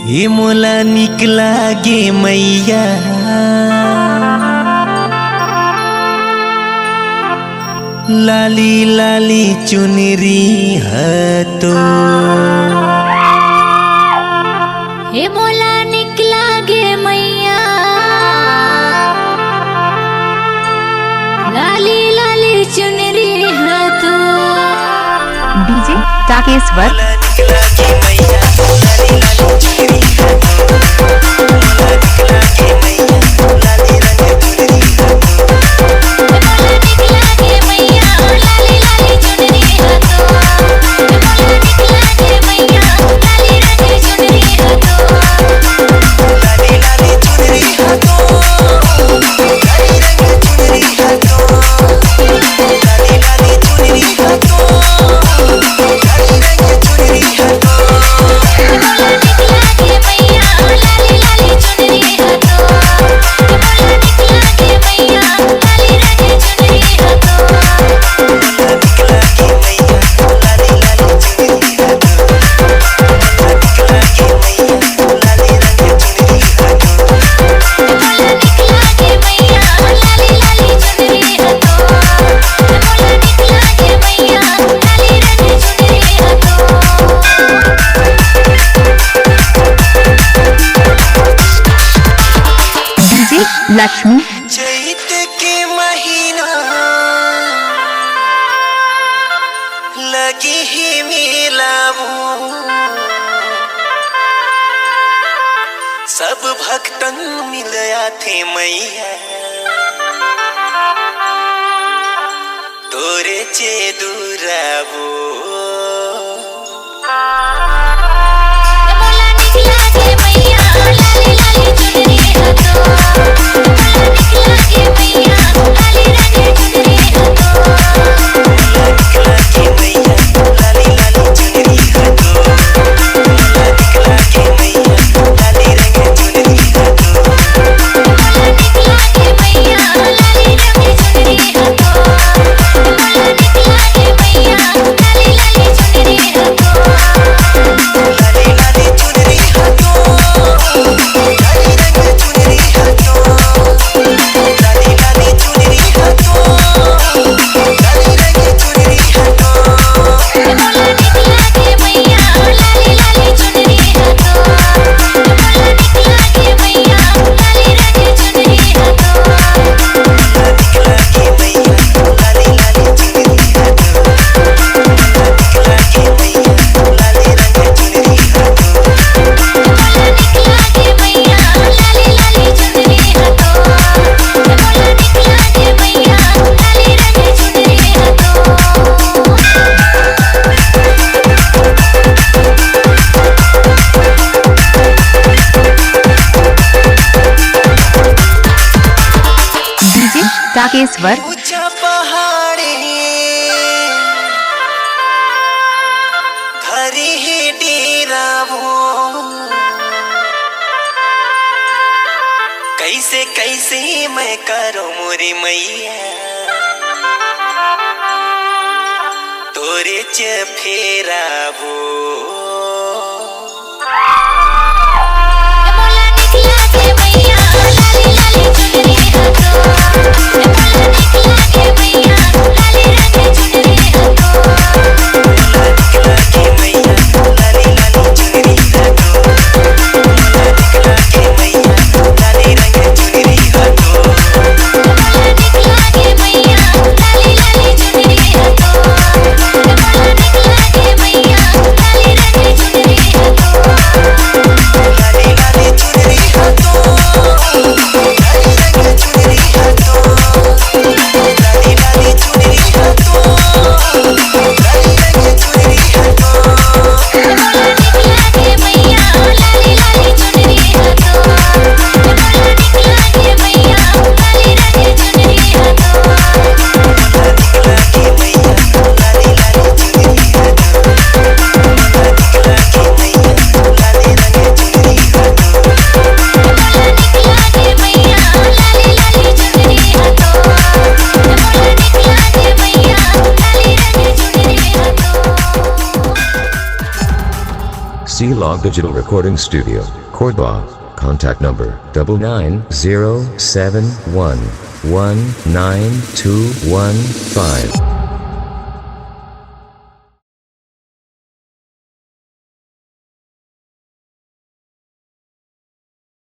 ये मोला निकला गे मैया लाली लाली चुनरी है तो हे मोला निकला गे मैया लाली लाली चुनरी है तो डीजे टाकेश्वर निकला गे मैया लाली लाली चुनरी है तो मोला निकला गे मैया लाली लाली चुनरी है मोला निकला गे मैया लाली लाली चुनरी है तो मोला निकला गे मैया लाली लाली चुनरी है तो लाली लाली चुनरी है तो लाली रंग चुनरी है तो लाली लाली चुनरी है तो लाली रंग चुनरी है तो मोला निकला गे मैया लाली लाली चुनरी है तो मोला निकला गे मैया लाली लाली चुनरी है तो मोला निकला गे मैया लाली लाली चुनरी है तो मोला निकला गे मैया लाली रंग चुनरी है तो मोला निकला गे मैया लाली लाली चुनरी है तो मोला निकला गे मैया लाली लाली चुनरी है तो डीजे लक्ष्मी चैत के महीना लगी ही मिलाऊ सब भक्तन मिलया थे मैया तोरे चे दूरावो मोला निकला गे मैया लाली लाली चुनरी है तो मोला निकला गे मैया लाली लाली चुनरी है तो मोला निकला गे मैया लाली लाली चुनरी है तो मोला निकला गे मैया लाली रंग चुनरी है तो मोला निकला गे मैया लाली रंग चुनरी है तो मोला निकला गे मैया लाली लाली चुनरी है तो लाली लाली चुनरी है तो लाली रंग चुनरी है तो लाली लाली चुनरी है तो लाली रंग चुनरी है तो मोला निकला गे मैया लाली लाली चुनरी है तो मोला निकला गे मैया लाली लाली चुनरी है तो मोला निकला गे मैया लाली लाली चुनरी है तो मोला निकला गे मैया लाली रंग चुनरी है तो मोला निकला गे मैया लाली लाली चुनरी है तो मोला निकला गे मैया लाली रंग चुनरी है तो डीजे टाकेश्वर ऊंचा पहाड़ी धरी ही डेरावो कैसे कैसे मैं करो मोरी मैया तोरे च फेरावो मोला निकला गे मैया लाली लाली चुनरी है तो मोला निकला गे मैया लाली रंग चुनरी है तो मोला निकला गे मैया लाली लाली चुनरी है तो मोला निकला गे मैया लाली रंग चुनरी है तो मोला निकला गे मैया लाली लाली चुनरी है तो मोला निकला गे मैया लाली रंग चुनरी है तो लाली लाली चुनरी है तो लाली रंग चुनरी है तो Smog Digital Recording Studio, Cordoba. Contact number 99071192215.